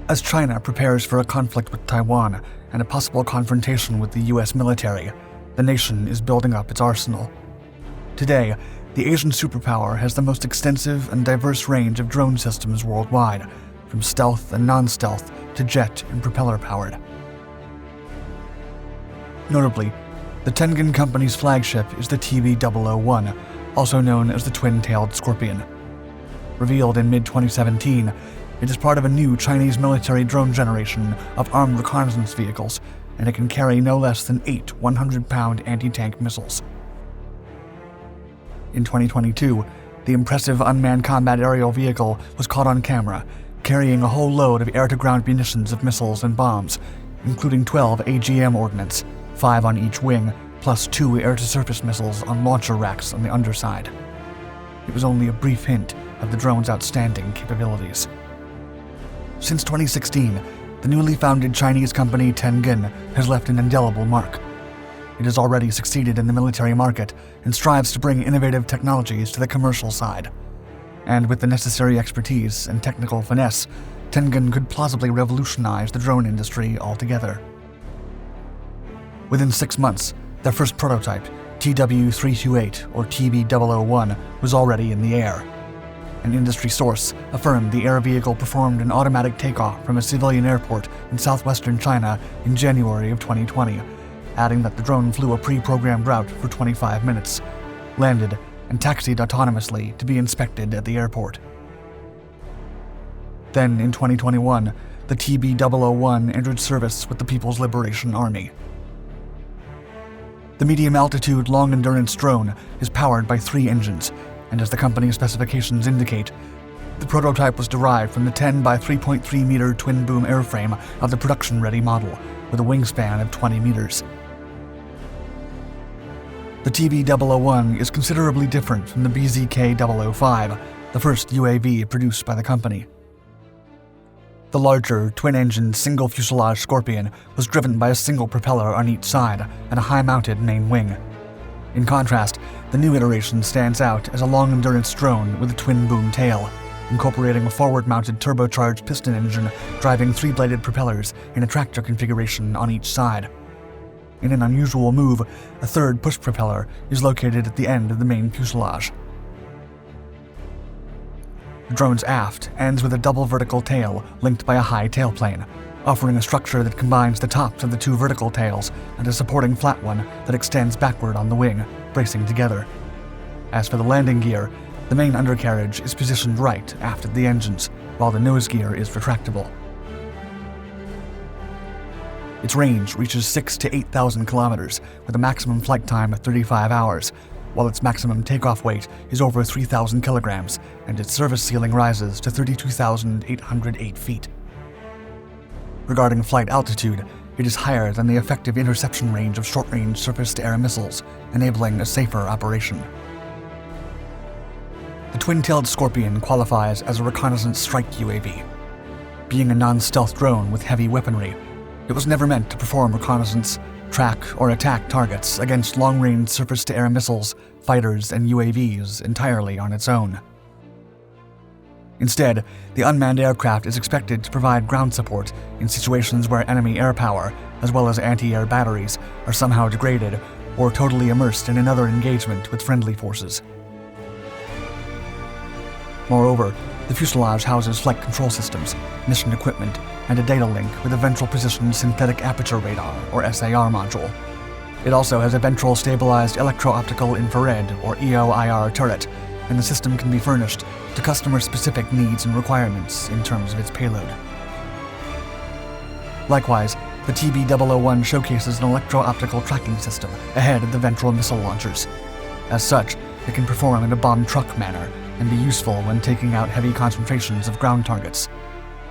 As China prepares for a conflict with Taiwan and a possible confrontation with the US military, the nation is building up its arsenal. Today, the Asian superpower has the most extensive and diverse range of drone systems worldwide, from stealth and non-stealth to jet and propeller-powered. Notably, the Tengen Company's flagship is the TB001, also known as the Twin-Tailed Scorpion. Revealed in mid-2017, it is part of a new Chinese military drone generation of armed reconnaissance vehicles, and it can carry no less than 8 100-pound anti-tank missiles. In 2022, the impressive unmanned combat aerial vehicle was caught on camera, carrying a whole load of air-to-ground munitions of missiles and bombs, including 12 AGM ordnance, 5 on each wing, plus 2 air-to-surface missiles on launcher racks on the underside. It was only a brief hint of the drone's outstanding capabilities. Since 2016, the newly founded Chinese company Tengen has left an indelible mark. It has already succeeded in the military market and strives to bring innovative technologies to the commercial side. And with the necessary expertise and technical finesse, Tengen could plausibly revolutionize the drone industry altogether. Within 6 months, their first prototype, TW328 or TB001, was already in the air. An industry source affirmed the air vehicle performed an automatic takeoff from a civilian airport in southwestern China in January of 2020, adding that the drone flew a pre-programmed route for 25 minutes, landed, and taxied autonomously to be inspected at the airport. Then, in 2021, the TB001 entered service with the People's Liberation Army. The medium-altitude, long-endurance drone is powered by 3 engines, and as the company's specifications indicate, the prototype was derived from the 10 by 3.3 meter twin-boom airframe of the production-ready model, with a wingspan of 20 meters. The TB001 is considerably different from the BZK-005, the first UAV produced by the company. The larger, twin-engined, single-fuselage Scorpion was driven by a single propeller on each side and a high-mounted main wing. In contrast, the new iteration stands out as a long-endurance drone with a twin-boom tail, incorporating a forward-mounted turbocharged piston engine driving 3-bladed propellers in a tractor configuration on each side. In an unusual move, a third push propeller is located at the end of the main fuselage. The drone's aft ends with a double vertical tail linked by a high tailplane, offering a structure that combines the tops of the 2 vertical tails and a supporting flat one that extends backward on the wing, bracing together. As for the landing gear, the main undercarriage is positioned right aft of the engines, while the nose gear is retractable. Its range reaches 6,000 to 8,000 kilometers, with a maximum flight time of 35 hours, while its maximum takeoff weight is over 3,000 kilograms, and its service ceiling rises to 32,808 feet. Regarding flight altitude, it is higher than the effective interception range of short-range surface-to-air missiles, enabling a safer operation. The twin-tailed Scorpion qualifies as a reconnaissance strike UAV. Being a non-stealth drone with heavy weaponry, it was never meant to perform reconnaissance, track, or attack targets against long-range surface-to-air missiles, fighters, and UAVs entirely on its own. Instead, the unmanned aircraft is expected to provide ground support in situations where enemy air power, as well as anti-air batteries, are somehow degraded or totally immersed in another engagement with friendly forces. Moreover, the fuselage houses flight control systems, mission equipment, and a data link with a ventral positioned synthetic aperture radar, or SAR module. It also has a ventral stabilized electro-optical infrared, or EO/IR turret, and the system can be furnished to customer-specific needs and requirements in terms of its payload. Likewise, the TB001 showcases an electro-optical tracking system ahead of the ventral missile launchers. As such, it can perform in a bomb truck manner and be useful when taking out heavy concentrations of ground targets.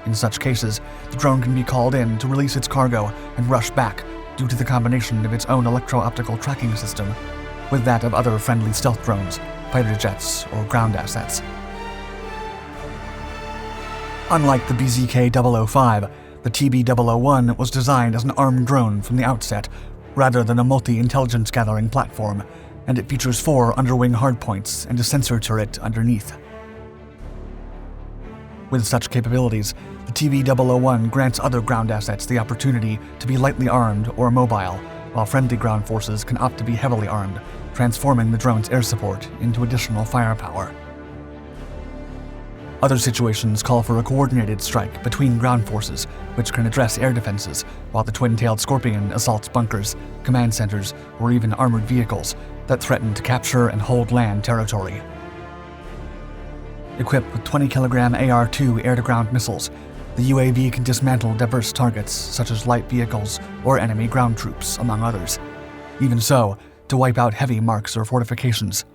In such cases, the drone can be called in to release its cargo and rush back due to the combination of its own electro-optical tracking system with that of other friendly stealth drones, fighter jets, or ground assets. Unlike the BZK-005, the TB001 was designed as an armed drone from the outset, rather than a multi-intelligence gathering platform, and it features 4 underwing hardpoints and a sensor turret underneath. With such capabilities, the TV-001 grants other ground assets the opportunity to be lightly armed or mobile, while friendly ground forces can opt to be heavily armed, transforming the drone's air support into additional firepower. Other situations call for a coordinated strike between ground forces, which can address air defenses, while the twin-tailed Scorpion assaults bunkers, command centers, or even armored vehicles that threaten to capture and hold land territory. Equipped with 20-kilogram AR-2 air-to-ground missiles, the UAV can dismantle diverse targets such as light vehicles or enemy ground troops, among others. Even so, to wipe out heavy marks or fortifications,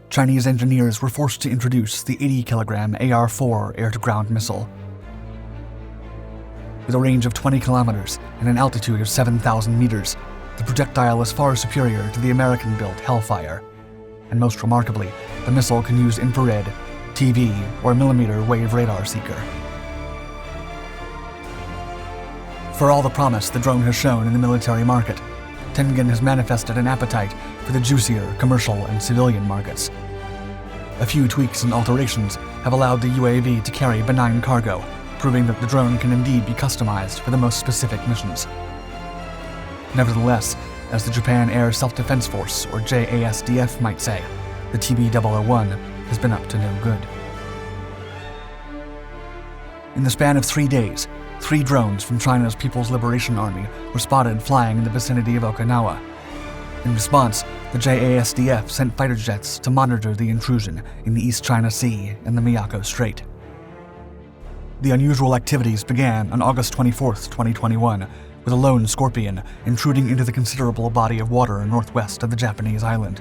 Chinese engineers were forced to introduce the 80-kilogram AR-4 air-to-ground missile. With a range of 20 kilometers and an altitude of 7,000 meters, the projectile is far superior to the American-built Hellfire. And most remarkably, the missile can use infrared, TV, or millimeter wave radar seeker. For all the promise the drone has shown in the military market, Tengen has manifested an appetite for the juicier commercial and civilian markets. A few tweaks and alterations have allowed the UAV to carry benign cargo, proving that the drone can indeed be customized for the most specific missions. Nevertheless, as the Japan Air Self-Defense Force, or JASDF, might say, the TV-001 has been up to no good. In the span of 3 days, 3 drones from China's People's Liberation Army were spotted flying in the vicinity of Okinawa. In response, the JASDF sent fighter jets to monitor the intrusion in the East China Sea and the Miyako Strait. The unusual activities began on August 24, 2021, with a lone Scorpion intruding into the considerable body of water northwest of the Japanese island.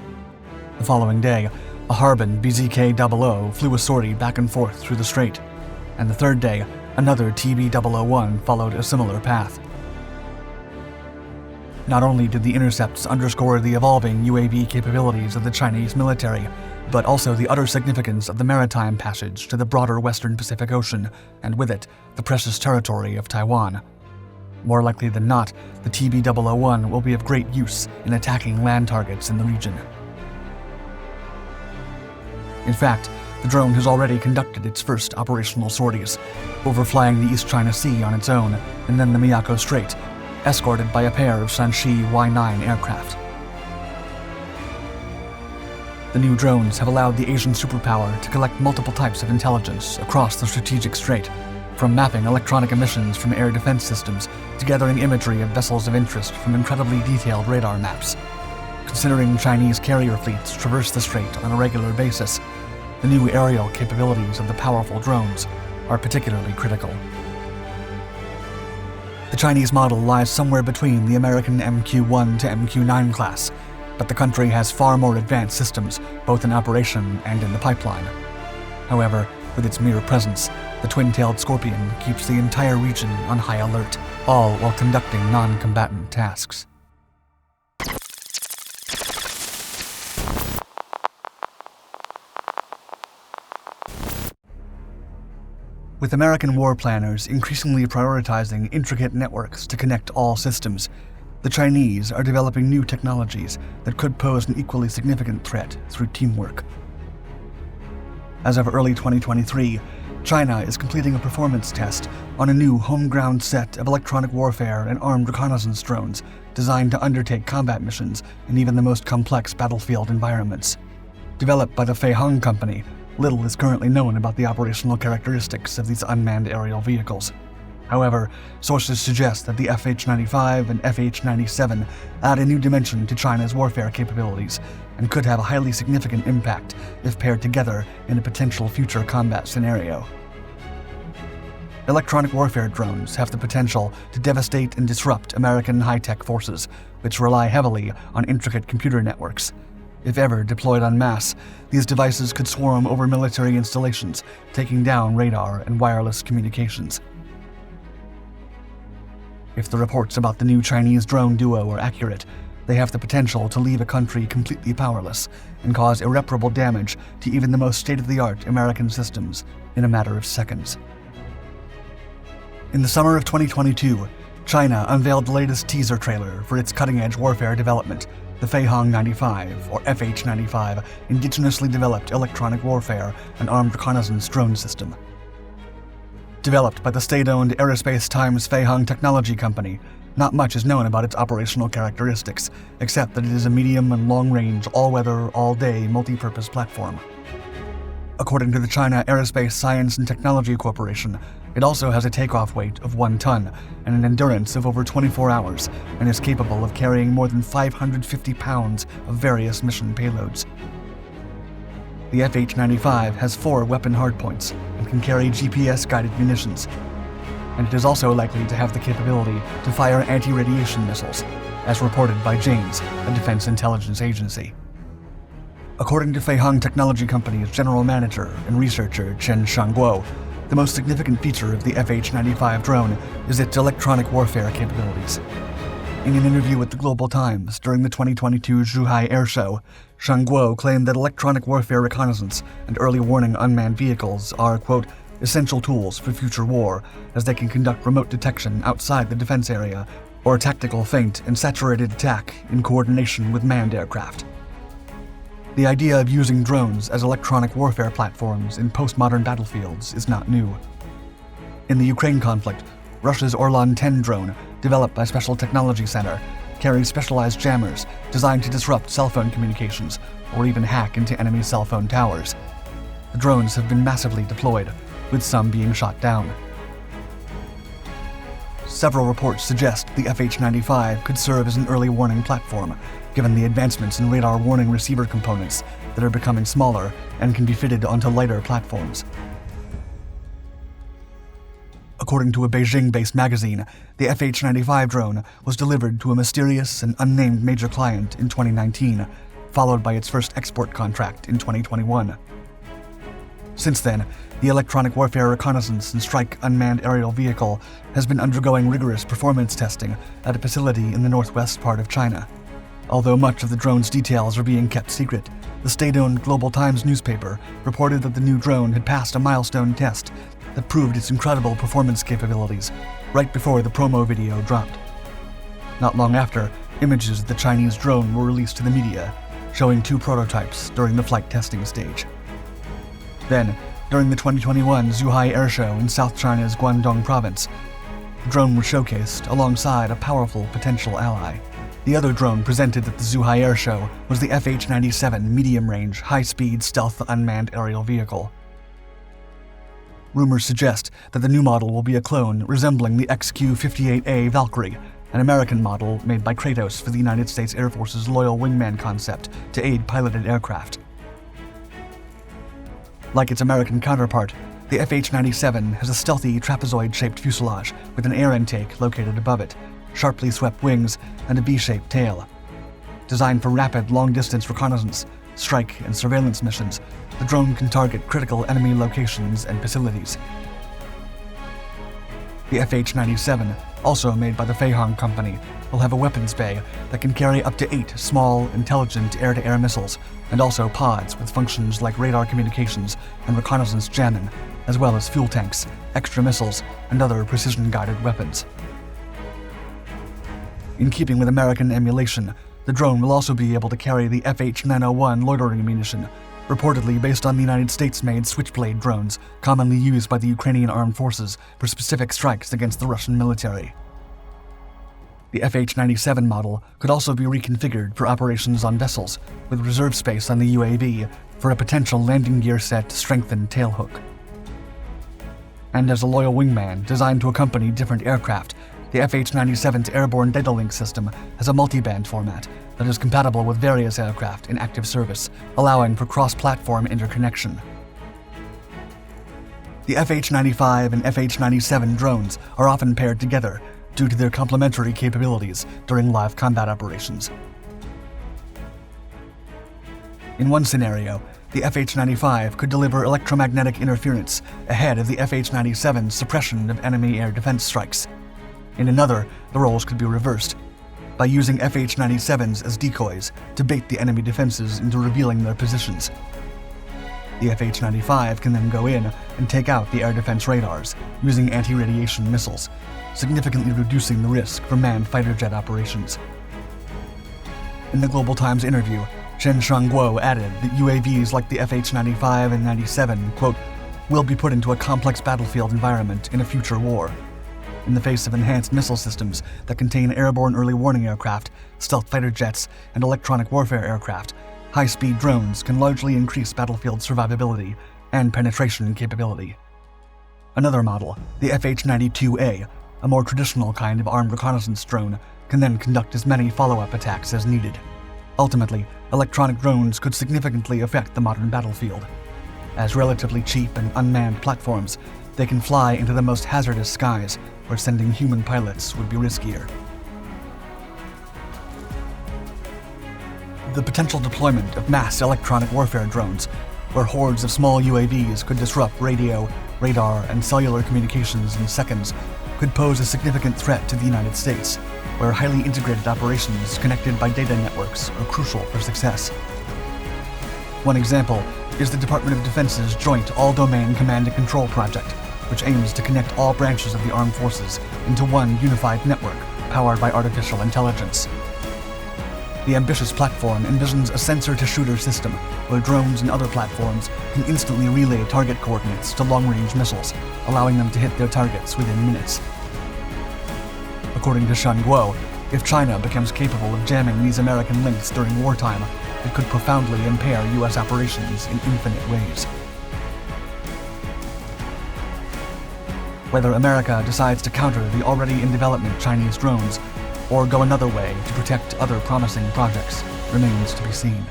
The following day, a Harbin BZK-00 flew a sortie back and forth through the strait, and the third day, another TV-001 followed a similar path. Not only did the intercepts underscore the evolving UAV capabilities of the Chinese military, but also the utter significance of the maritime passage to the broader Western Pacific Ocean, and with it, the precious territory of Taiwan. More likely than not, the TV-001 will be of great use in attacking land targets in the region. In fact, the drone has already conducted its first operational sorties, overflying the East China Sea on its own, and then the Miyako Strait, escorted by a pair of Shanxi Y-9 aircraft. The new drones have allowed the Asian superpower to collect multiple types of intelligence across the strategic strait, from mapping electronic emissions from air defense systems to gathering imagery of vessels of interest from incredibly detailed radar maps. Considering Chinese carrier fleets traverse the strait on a regular basis, the new aerial capabilities of the powerful drones are particularly critical. The Chinese model lies somewhere between the American MQ-1 to MQ-9 class, but the country has far more advanced systems, both in operation and in the pipeline. However, with its mere presence, the twin-tailed Scorpion keeps the entire region on high alert, all while conducting non-combatant tasks. With American war planners increasingly prioritizing intricate networks to connect all systems, the Chinese are developing new technologies that could pose an equally significant threat through teamwork. As of early 2023, China is completing a performance test on a new home-ground set of electronic warfare and armed reconnaissance drones designed to undertake combat missions in even the most complex battlefield environments. Developed by the Feihong Company, little is currently known about the operational characteristics of these unmanned aerial vehicles. However, sources suggest that the FH-95 and FH-97 add a new dimension to China's warfare capabilities and could have a highly significant impact if paired together in a potential future combat scenario. Electronic warfare drones have the potential to devastate and disrupt American high-tech forces, which rely heavily on intricate computer networks. If ever deployed en masse, these devices could swarm over military installations, taking down radar and wireless communications. If the reports about the new Chinese drone duo are accurate, they have the potential to leave a country completely powerless and cause irreparable damage to even the most state-of-the-art American systems in a matter of seconds. In the summer of 2022, China unveiled the latest teaser trailer for its cutting-edge warfare development, the Feihong 95, or FH-95, indigenously developed electronic warfare and armed reconnaissance drone system. Developed by the state-owned Aerospace Times Feihong Technology Company, not much is known about its operational characteristics, except that it is a medium and long-range, all-weather, all-day, multi-purpose platform. According to the China Aerospace Science and Technology Corporation, it also has a takeoff weight of 1 ton and an endurance of over 24 hours, and is capable of carrying more than 550 pounds of various mission payloads. The FH-95 has 4 weapon hardpoints and can carry GPS-guided munitions, and it is also likely to have the capability to fire anti-radiation missiles, as reported by Janes, a defense intelligence agency. According to Feihong Technology Company's general manager and researcher Chen Shangguo, the most significant feature of the FH-95 drone is its electronic warfare capabilities. In an interview with the Global Times during the 2022 Zhuhai Air Show, Shangguo claimed that electronic warfare reconnaissance and early warning unmanned vehicles are, quote, essential tools for future war, as they can conduct remote detection outside the defense area or tactical feint and saturated attack in coordination with manned aircraft. The idea of using drones as electronic warfare platforms in postmodern battlefields is not new. In the Ukraine conflict, Russia's Orlan-10 drone, developed by Special Technology Center, carries specialized jammers designed to disrupt cell phone communications or even hack into enemy cell phone towers. The drones have been massively deployed, with some being shot down. Several reports suggest the FH-95 could serve as an early warning platform, given the advancements in radar warning receiver components that are becoming smaller and can be fitted onto lighter platforms. According to a Beijing-based magazine, the FH-95 drone was delivered to a mysterious and unnamed major client in 2019, followed by its first export contract in 2021. Since then, the electronic warfare reconnaissance and strike unmanned aerial vehicle has been undergoing rigorous performance testing at a facility in the northwest part of China. Although much of the drone's details are being kept secret, the state-owned Global Times newspaper reported that the new drone had passed a milestone test that proved its incredible performance capabilities right before the promo video dropped. Not long after, images of the Chinese drone were released to the media, showing 2 prototypes during the flight testing stage. Then, during the 2021 Zhuhai Air Show in South China's Guangdong province, the drone was showcased alongside a powerful potential ally. The other drone presented at the Zhuhai Air Show was the FH-97 medium-range, high-speed stealth unmanned aerial vehicle. Rumors suggest that the new model will be a clone resembling the XQ-58A Valkyrie, an American model made by Kratos for the United States Air Force's Loyal Wingman concept to aid piloted aircraft. Like its American counterpart, the FH-97 has a stealthy trapezoid-shaped fuselage with an air intake located above it, sharply swept wings, and a V-shaped tail. Designed for rapid, long-distance reconnaissance, strike, and surveillance missions, the drone can target critical enemy locations and facilities. The FH-97, also made by the Feihong Company, will have a weapons bay that can carry up to 8 small, intelligent air-to-air missiles, and also pods with functions like radar communications and reconnaissance jamming, as well as fuel tanks, extra missiles, and other precision-guided weapons. In keeping with American emulation, the drone will also be able to carry the FH-901 loitering munition, reportedly based on the United States-made Switchblade drones commonly used by the Ukrainian armed forces for specific strikes against the Russian military. The FH-97 model could also be reconfigured for operations on vessels, with reserve space on the UAV for a potential landing gear set strengthened tailhook. And as a loyal wingman designed to accompany different aircraft, the FH-97's airborne data link system has a multi-band format that is compatible with various aircraft in active service, allowing for cross-platform interconnection. The FH-95 and FH-97 drones are often paired together due to their complementary capabilities during live combat operations. In one scenario, the FH-95 could deliver electromagnetic interference ahead of the FH-97's suppression of enemy air defense strikes. In another, the roles could be reversed, by using FH-97s as decoys to bait the enemy defenses into revealing their positions. The FH-95 can then go in and take out the air defense radars using anti-radiation missiles, significantly reducing the risk for manned fighter jet operations. In the Global Times interview, Chen Shangguo added that UAVs like the FH-95 and 97, quote, will be put into a complex battlefield environment in a future war. In the face of enhanced missile systems that contain airborne early warning aircraft, stealth fighter jets, and electronic warfare aircraft, high-speed drones can largely increase battlefield survivability and penetration capability. Another model, the FH-92A, a more traditional kind of armed reconnaissance drone, can then conduct as many follow-up attacks as needed. Ultimately, electronic drones could significantly affect the modern battlefield. As relatively cheap and unmanned platforms, they can fly into the most hazardous skies, where sending human pilots would be riskier. The potential deployment of mass electronic warfare drones, where hordes of small UAVs could disrupt radio, radar, and cellular communications in seconds, could pose a significant threat to the United States, where highly integrated operations connected by data networks are crucial for success. One example is the Department of Defense's Joint All-Domain Command and Control project, which aims to connect all branches of the armed forces into one unified network powered by artificial intelligence. The ambitious platform envisions a sensor-to-shooter system where drones and other platforms can instantly relay target coordinates to long-range missiles, allowing them to hit their targets within minutes. According to Shen Guo, if China becomes capable of jamming these American links during wartime, it could profoundly impair U.S. operations in infinite ways. Whether America decides to counter the already in development Chinese drones or go another way to protect other promising projects remains to be seen.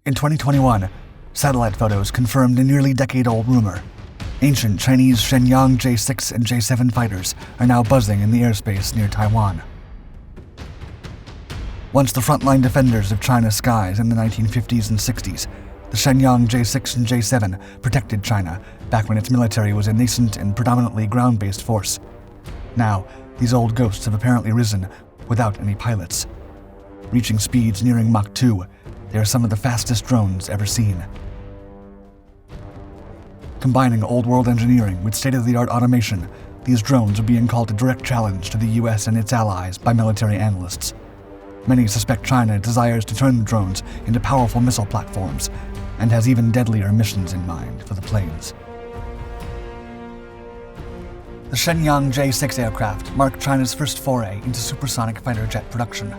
In 2021, satellite photos confirmed a nearly decade-old rumor. Ancient Chinese Shenyang J-6 and J-7 fighters are now buzzing in the airspace near Taiwan. Once the frontline defenders of China's skies in the 1950s and 60s, the Shenyang J-6 and J-7 protected China back when its military was a nascent and predominantly ground-based force. Now, these old ghosts have apparently risen without any pilots. Reaching speeds nearing Mach 2, they are some of the fastest drones ever seen. Combining old-world engineering with state-of-the-art automation, these drones are being called a direct challenge to the US and its allies by military analysts. Many suspect China desires to turn the drones into powerful missile platforms and has even deadlier missions in mind for the planes. The Shenyang J-6 aircraft marked China's first foray into supersonic fighter jet production.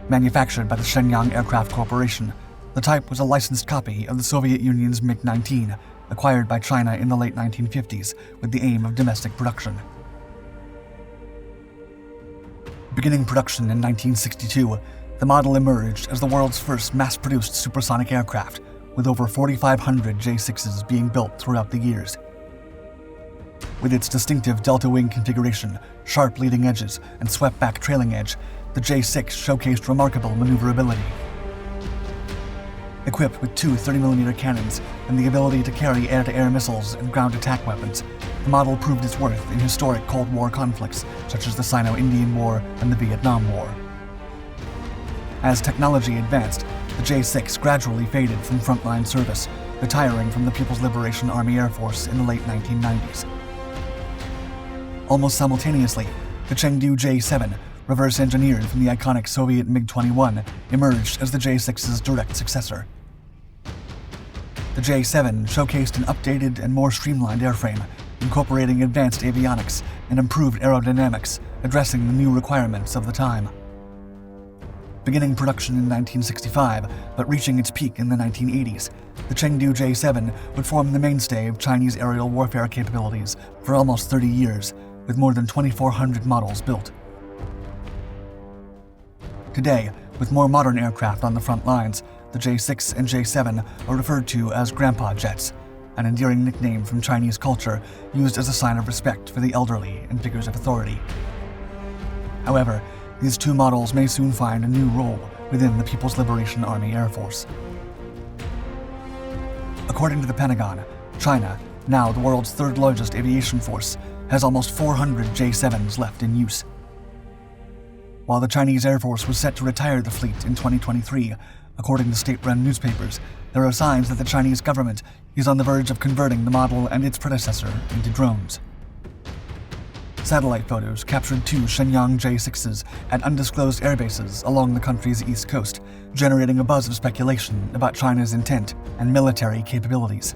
Manufactured by the Shenyang Aircraft Corporation, the type was a licensed copy of the Soviet Union's MiG-19, acquired by China in the late 1950s with the aim of domestic production. Beginning production in 1962, the model emerged as the world's first mass-produced supersonic aircraft, with over 4,500 J-6s being built throughout the years. With its distinctive delta-wing configuration, sharp leading edges, and swept-back trailing edge, the J-6 showcased remarkable maneuverability. Equipped with two 30mm cannons and the ability to carry air-to-air missiles and ground attack weapons, the model proved its worth in historic Cold War conflicts such as the Sino-Indian War and the Vietnam War. As technology advanced, the J-6 gradually faded from frontline service, retiring from the People's Liberation Army Air Force in the late 1990s. Almost simultaneously, the Chengdu J-7, reverse-engineered from the iconic Soviet MiG-21, emerged as the J-6's direct successor. The J-7 showcased an updated and more streamlined airframe, incorporating advanced avionics and improved aerodynamics, addressing the new requirements of the time. Beginning production in 1965, but reaching its peak in the 1980s, the Chengdu J-7 would form the mainstay of Chinese aerial warfare capabilities for almost 30 years, with more than 2,400 models built. Today, with more modern aircraft on the front lines, the J-6 and J-7 are referred to as grandpa jets, an endearing nickname from Chinese culture used as a sign of respect for the elderly and figures of authority. However, these two models may soon find a new role within the People's Liberation Army Air Force. According to the Pentagon, China, now the world's third-largest aviation force, has almost 400 J-7s left in use. While the Chinese Air Force was set to retire the fleet in 2023, according to state-run newspapers, there are signs that the Chinese government is on the verge of converting the model and its predecessor into drones. satellite photos captured 2 Shenyang J-6s at undisclosed airbases along the country's east coast, generating a buzz of speculation about China's intent and military capabilities.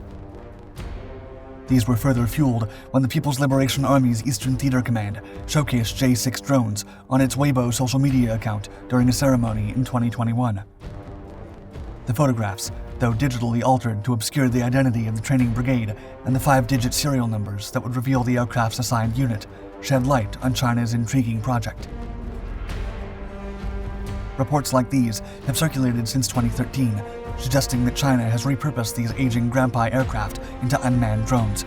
These were further fueled when the People's Liberation Army's Eastern Theater Command showcased J-6 drones on its Weibo social media account during a ceremony in 2021. The photographs, though digitally altered to obscure the identity of the training brigade and the 5-digit serial numbers that would reveal the aircraft's assigned unit, shed light on China's intriguing project. Reports like these have circulated since 2013, suggesting that China has repurposed these aging Grandpa aircraft into unmanned drones.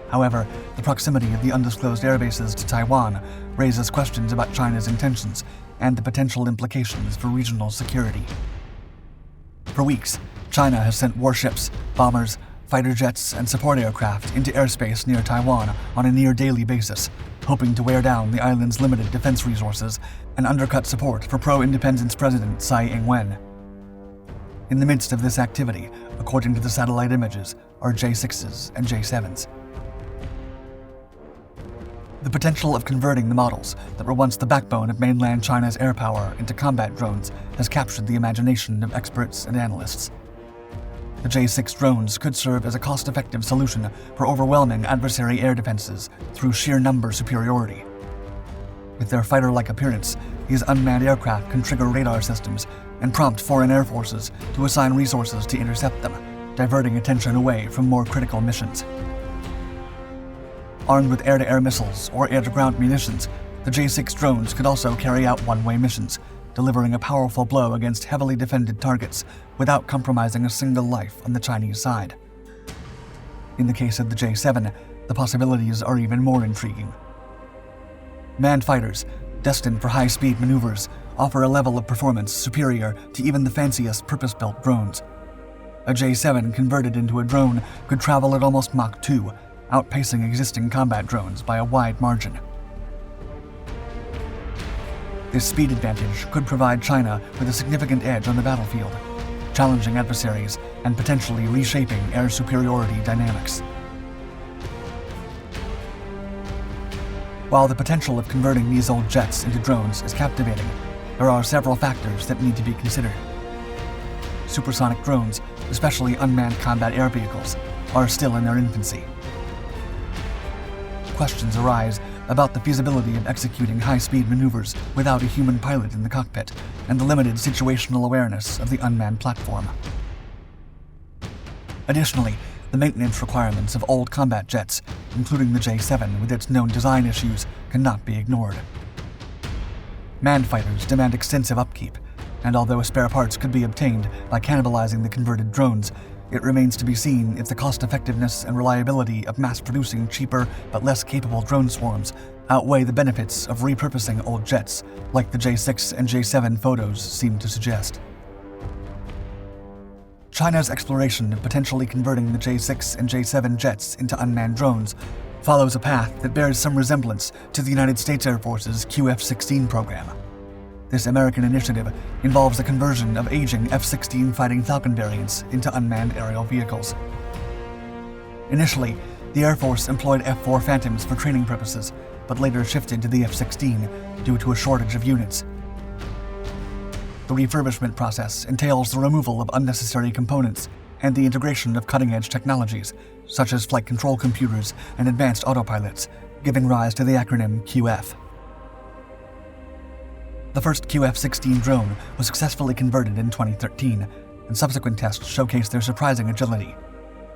However, the proximity of the undisclosed airbases to Taiwan raises questions about China's intentions and the potential implications for regional security. For weeks, China has sent warships, bombers, fighter jets, and support aircraft into airspace near Taiwan on a near-daily basis, hoping to wear down the island's limited defense resources and undercut support for pro-independence President Tsai Ing-wen. In the midst of this activity, according to the satellite images, are J-6s and J-7s. The potential of converting the models that were once the backbone of mainland China's air power into combat drones has captured the imagination of experts and analysts. The J-6 drones could serve as a cost-effective solution for overwhelming adversary air defenses through sheer number superiority. With their fighter-like appearance, these unmanned aircraft can trigger radar systems and prompt foreign air forces to assign resources to intercept them, diverting attention away from more critical missions. Armed with air-to-air missiles or air-to-ground munitions, the J-6 drones could also carry out one-way missions, delivering a powerful blow against heavily defended targets without compromising a single life on the Chinese side. In the case of the J-7, the possibilities are even more intriguing. Manned fighters, destined for high-speed maneuvers, offer a level of performance superior to even the fanciest purpose-built drones. A J-7 converted into a drone could travel at almost Mach 2, outpacing existing combat drones by a wide margin. This speed advantage could provide China with a significant edge on the battlefield, challenging adversaries and potentially reshaping air superiority dynamics. While the potential of converting these old jets into drones is captivating, there are several factors that need to be considered. Supersonic drones, especially unmanned combat air vehicles, are still in their infancy. Questions arise about the feasibility of executing high-speed maneuvers without a human pilot in the cockpit and the limited situational awareness of the unmanned platform. Additionally, the maintenance requirements of old combat jets, including the J-7 with its known design issues, cannot be ignored. Manned fighters demand extensive upkeep, and although spare parts could be obtained by cannibalizing the converted drones, it remains to be seen if the cost-effectiveness and reliability of mass-producing cheaper but less capable drone swarms outweigh the benefits of repurposing old jets, like the J-6 and J-7 photos seem to suggest. China's exploration of potentially converting the J-6 and J-7 jets into unmanned drones follows a path that bears some resemblance to the United States Air Force's QF-16 program. This American initiative involves the conversion of aging F-16 Fighting Falcon variants into unmanned aerial vehicles. Initially, the Air Force employed F-4 Phantoms for training purposes, but later shifted to the F-16 due to a shortage of units. The refurbishment process entails the removal of unnecessary components and the integration of cutting-edge technologies, such as flight control computers and advanced autopilots, giving rise to the acronym QF. The first QF-16 drone was successfully converted in 2013, and subsequent tests showcased their surprising agility.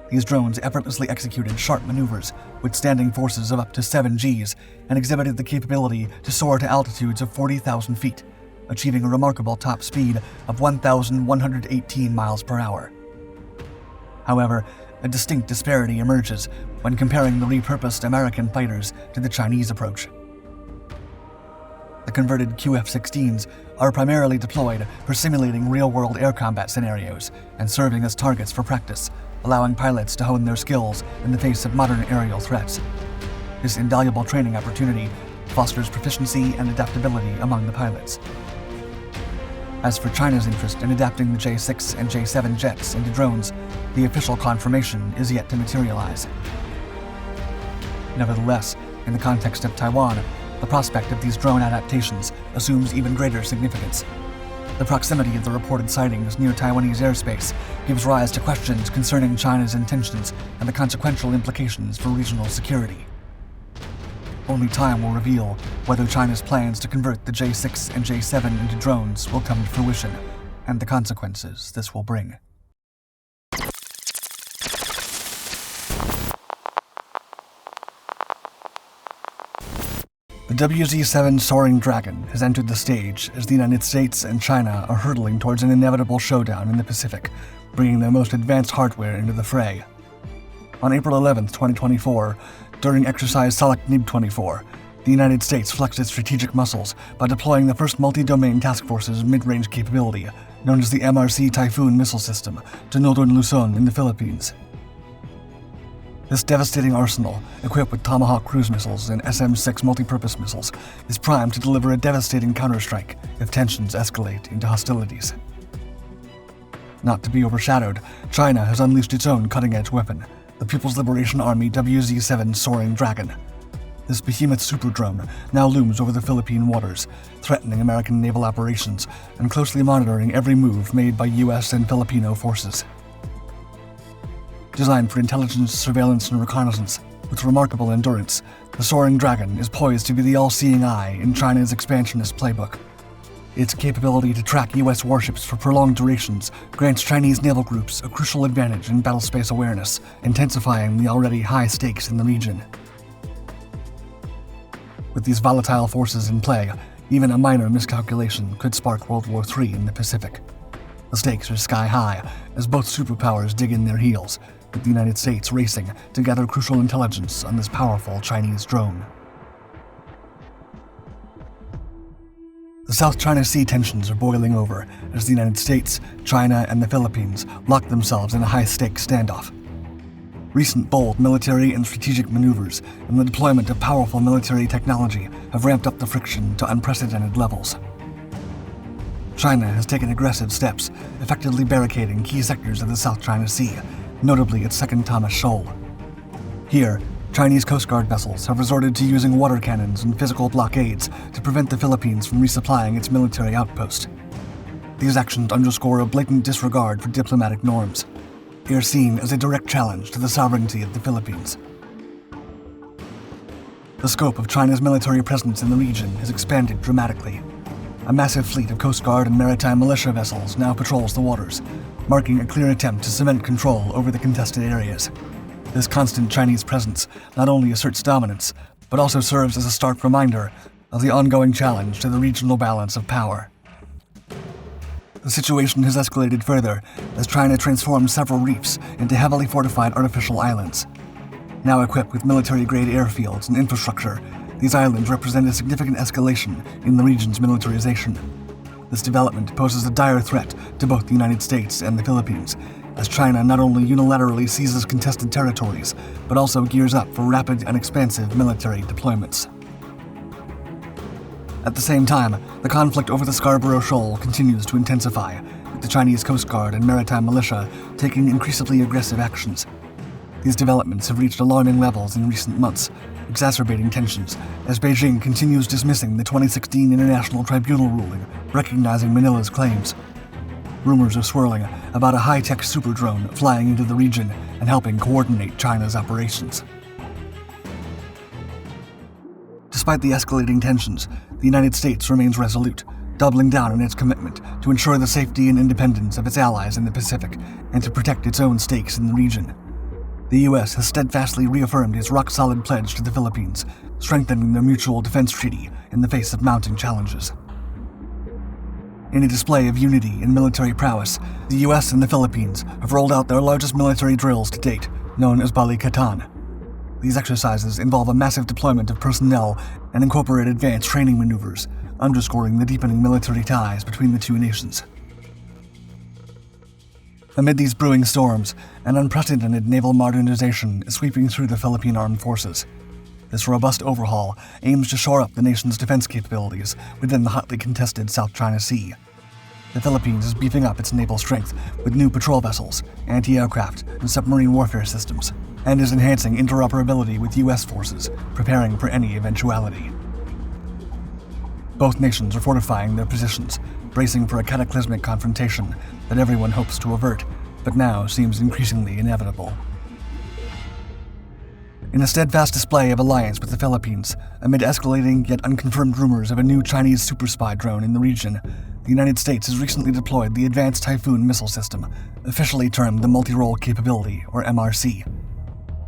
These drones effortlessly executed sharp maneuvers, withstanding forces of up to 7 Gs, and exhibited the capability to soar to altitudes of 40,000 feet, achieving a remarkable top speed of 1,118 miles per hour. However, a distinct disparity emerges when comparing the repurposed American fighters to the Chinese approach. The converted QF-16s are primarily deployed for simulating real-world air combat scenarios and serving as targets for practice, allowing pilots to hone their skills in the face of modern aerial threats. This invaluable training opportunity fosters proficiency and adaptability among the pilots. As for China's interest in adapting the J-6 and J-7 jets into drones, the official confirmation is yet to materialize. Nevertheless, In the context of Taiwan, the prospect of these drone adaptations assumes even greater significance. The proximity of the reported sightings near Taiwanese airspace gives rise to questions concerning China's intentions and the consequential implications for regional security. Only time will reveal whether China's plans to convert the J-6 and J-7 into drones will come to fruition, and the consequences this will bring. The WW3 Soaring Dragon has entered the stage as the United States and China are hurtling towards an inevitable showdown in the Pacific, bringing their most advanced hardware into the fray. On April 11, 2024, during exercise Salak Nib 24, the United States flexed its strategic muscles by deploying the first multi-domain task force's mid-range capability, known as the MRC Typhoon missile system, to northern Luzon in the Philippines. This devastating arsenal, equipped with Tomahawk cruise missiles and SM-6 multipurpose missiles, is primed to deliver a devastating counterstrike if tensions escalate into hostilities. Not to be overshadowed, China has unleashed its own cutting-edge weapon, the People's Liberation Army WW3 Soaring Dragon. This behemoth super drone now looms over the Philippine waters, threatening American naval operations and closely monitoring every move made by U.S. and Filipino forces. Designed for intelligence, surveillance, and reconnaissance, with remarkable endurance, the Soaring Dragon is poised to be the all-seeing eye in China's expansionist playbook. Its capability to track U.S. warships for prolonged durations grants Chinese naval groups a crucial advantage in battlespace awareness, intensifying the already high stakes in the region. With these volatile forces in play, even a minor miscalculation could spark World War III in the Pacific. The stakes are sky high as both superpowers dig in their heels, with the United States racing to gather crucial intelligence on this powerful Chinese drone. The South China Sea tensions are boiling over as the United States, China, and the Philippines lock themselves in a high-stakes standoff. Recent bold military and strategic maneuvers and the deployment of powerful military technology have ramped up the friction to unprecedented levels. China has taken aggressive steps, effectively barricading key sectors of the South China Sea, notably its second Thomas Shoal. Here, Chinese Coast Guard vessels have resorted to using water cannons and physical blockades to prevent the Philippines from resupplying its military outpost. These actions underscore a blatant disregard for diplomatic norms. They are seen as a direct challenge to the sovereignty of the Philippines. The scope of China's military presence in the region has expanded dramatically. A massive fleet of Coast Guard and maritime militia vessels now patrols the waters, marking a clear attempt to cement control over the contested areas. This constant Chinese presence not only asserts dominance, but also serves as a stark reminder of the ongoing challenge to the regional balance of power. The situation has escalated further as China transformed several reefs into heavily fortified artificial islands. Now equipped with military-grade airfields and infrastructure, these islands represent a significant escalation in the region's militarization. This development poses a dire threat to both the United States and the Philippines, as China not only unilaterally seizes contested territories, but also gears up for rapid and expansive military deployments. At the same time, the conflict over the Scarborough Shoal continues to intensify, with the Chinese Coast Guard and maritime militia taking increasingly aggressive actions. These developments have reached alarming levels in recent months, exacerbating tensions as Beijing continues dismissing the 2016 International Tribunal ruling recognizing Manila's claims. Rumors are swirling about a high-tech super drone flying into the region and helping coordinate China's operations. Despite the escalating tensions, the United States remains resolute, doubling down on its commitment to ensure the safety and independence of its allies in the Pacific and to protect its own stakes in the region. The U.S. has steadfastly reaffirmed its rock-solid pledge to the Philippines, strengthening their mutual defense treaty in the face of mounting challenges. In a display of unity and military prowess, the U.S. and the Philippines have rolled out their largest military drills to date, known as Balikatan. These exercises involve a massive deployment of personnel and incorporate advanced training maneuvers, underscoring the deepening military ties between the two nations. Amid these brewing storms, an unprecedented naval modernization is sweeping through the Philippine armed forces. This robust overhaul aims to shore up the nation's defense capabilities within the hotly contested South China Sea. The Philippines is beefing up its naval strength with new patrol vessels, anti-aircraft, and submarine warfare systems, and is enhancing interoperability with U.S. forces, preparing for any eventuality. Both nations are fortifying their positions, bracing for a cataclysmic confrontation that everyone hopes to avert, but now seems increasingly inevitable. In a steadfast display of alliance with the Philippines, amid escalating yet unconfirmed rumors of a new Chinese super spy drone in the region, the United States has recently deployed the Advanced Typhoon Missile System, officially termed the Multi-Role Capability, or MRC.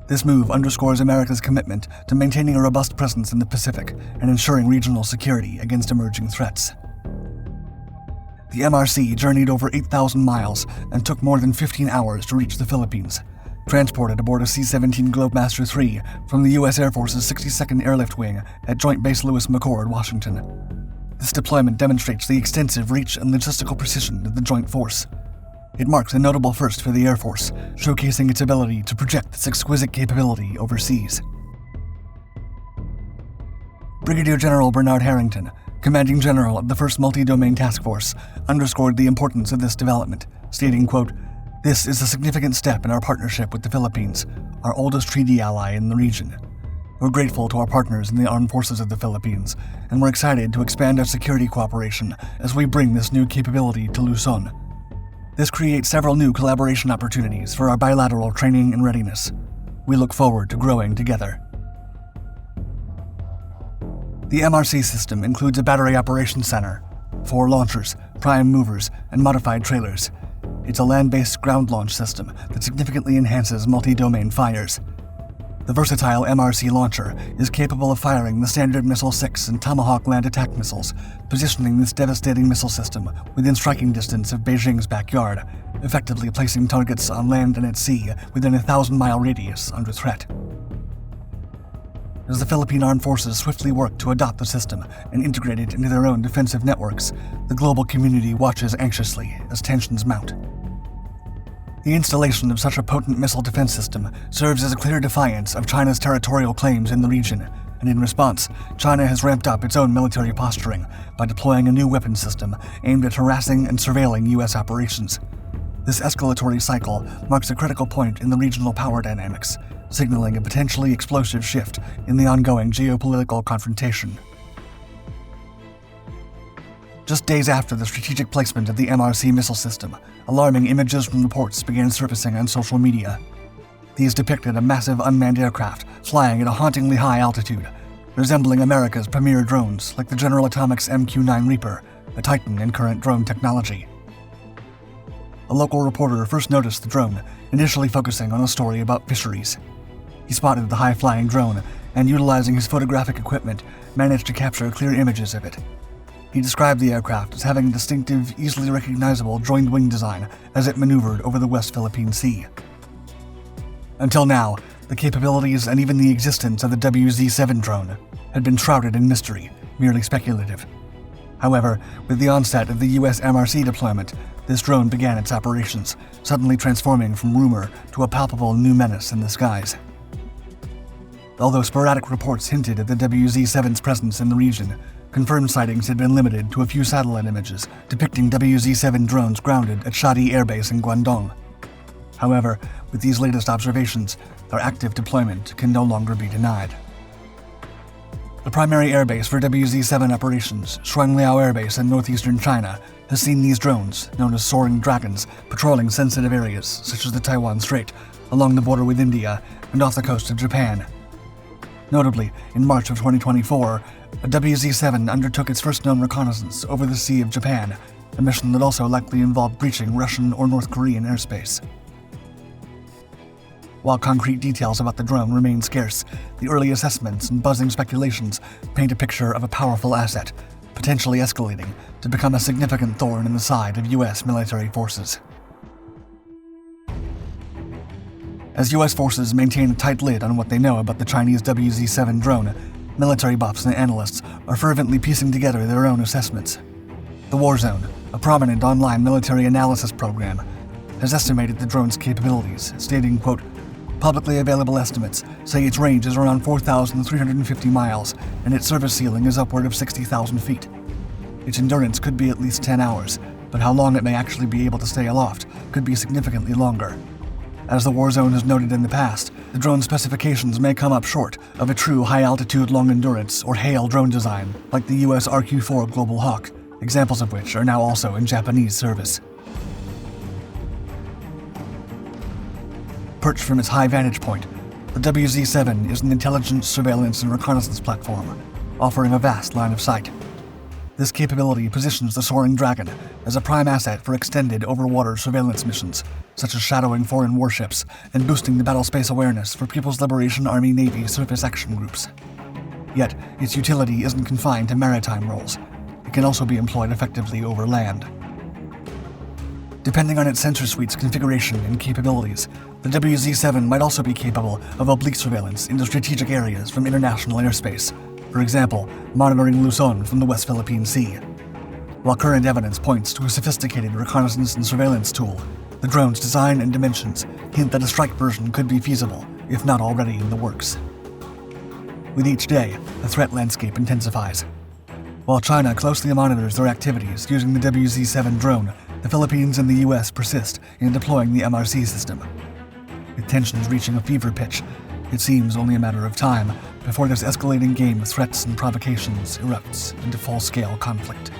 This move underscores America's commitment to maintaining a robust presence in the Pacific and ensuring regional security against emerging threats. The MRC journeyed over 8,000 miles and took more than 15 hours to reach the Philippines, transported aboard a C-17 Globemaster III from the U.S. Air Force's 62nd Airlift Wing at Joint Base Lewis McChord, Washington. This deployment demonstrates the extensive reach and logistical precision of the joint force. It marks a notable first for the Air Force, showcasing its ability to project its exquisite capability overseas. Brigadier General Bernard Harrington, Commanding General of the 1st Multi-Domain Task Force, underscored the importance of this development, stating, quote, "This is a significant step in our partnership with the Philippines, our oldest treaty ally in the region. We're grateful to our partners in the armed forces of the Philippines, and we're excited to expand our security cooperation as we bring this new capability to Luzon. This creates several new collaboration opportunities for our bilateral training and readiness. We look forward to growing together." The MRC system includes a battery operations center, 4 launchers, prime movers, and modified trailers. It's a land-based ground launch system that significantly enhances multi-domain fires. The versatile MRC launcher is capable of firing the Standard Missile-6 and Tomahawk land attack missiles, positioning this devastating missile system within striking distance of Beijing's backyard, effectively placing targets on land and at sea within a 1,000-mile radius under threat. As the Philippine Armed Forces swiftly work to adopt the system and integrate it into their own defensive networks, the global community watches anxiously as tensions mount. The installation of such a potent missile defense system serves as a clear defiance of China's territorial claims in the region, and in response, China has ramped up its own military posturing by deploying a new weapon system aimed at harassing and surveilling U.S. operations. This escalatory cycle marks a critical point in the regional power dynamics, signaling a potentially explosive shift in the ongoing geopolitical confrontation. Just days after the strategic placement of the MRC missile system, alarming images from reports began surfacing on social media. These depicted a massive unmanned aircraft flying at a hauntingly high altitude, resembling America's premier drones like the General Atomics MQ-9 Reaper, a titan in current drone technology. A local reporter first noticed the drone, initially focusing on a story about fisheries. He spotted the high-flying drone and, utilizing his photographic equipment, managed to capture clear images of it. He described the aircraft as having a distinctive, easily recognizable joined-wing design as it maneuvered over the West Philippine Sea. Until now, the capabilities and even the existence of the WZ-7 drone had been shrouded in mystery, merely speculative. However, with the onset of the U.S. MRC deployment, this drone began its operations, suddenly transforming from rumor to a palpable new menace in the skies. Although sporadic reports hinted at the WZ-7's presence in the region, confirmed sightings had been limited to a few satellite images depicting WZ-7 drones grounded at Shadi Air Base in Guangdong. However, with these latest observations, their active deployment can no longer be denied. The primary airbase for WZ-7 operations, Shuangliao Air Base in northeastern China, has seen these drones, known as soaring dragons, patrolling sensitive areas such as the Taiwan Strait, along the border with India, and off the coast of Japan. Notably, in March of 2024, a WZ-7 undertook its first known reconnaissance over the Sea of Japan, a mission that also likely involved breaching Russian or North Korean airspace. While concrete details about the drone remain scarce, the early assessments and buzzing speculations paint a picture of a powerful asset, potentially escalating to become a significant thorn in the side of U.S. military forces. As U.S. forces maintain a tight lid on what they know about the Chinese WZ-7 drone, military buffs and analysts are fervently piecing together their own assessments. The Warzone, a prominent online military analysis program, has estimated the drone's capabilities, stating, quote, "Publicly available estimates say its range is around 4,350 miles and its service ceiling is upward of 60,000 feet. Its endurance could be at least 10 hours, but how long it may actually be able to stay aloft could be significantly longer. As the Warzone has noted in the past, the drone specifications may come up short of a true high-altitude, long-endurance, or HAL drone design like the US RQ-4 Global Hawk, examples of which are now also in Japanese service. Perched from its high vantage point, the WZ-7 is an intelligence, surveillance, and reconnaissance platform, offering a vast line of sight. This capability positions the Soaring Dragon as a prime asset for extended overwater surveillance missions, such as shadowing foreign warships and boosting the battlespace awareness for People's Liberation Army Navy surface action groups. Yet, its utility isn't confined to maritime roles. It can also be employed effectively over land. Depending on its sensor suite's configuration and capabilities, the WZ-7 might also be capable of oblique surveillance into strategic areas from international airspace, for example, monitoring Luzon from the West Philippine Sea. While current evidence points to a sophisticated reconnaissance and surveillance tool, the drone's design and dimensions hint that a strike version could be feasible, if not already in the works. With each day, the threat landscape intensifies. While China closely monitors their activities using the WZ-7 drone, the Philippines and the US persist in deploying the MRC system. With tensions reaching a fever pitch, it seems only a matter of time before this escalating game of threats and provocations erupts into full-scale conflict.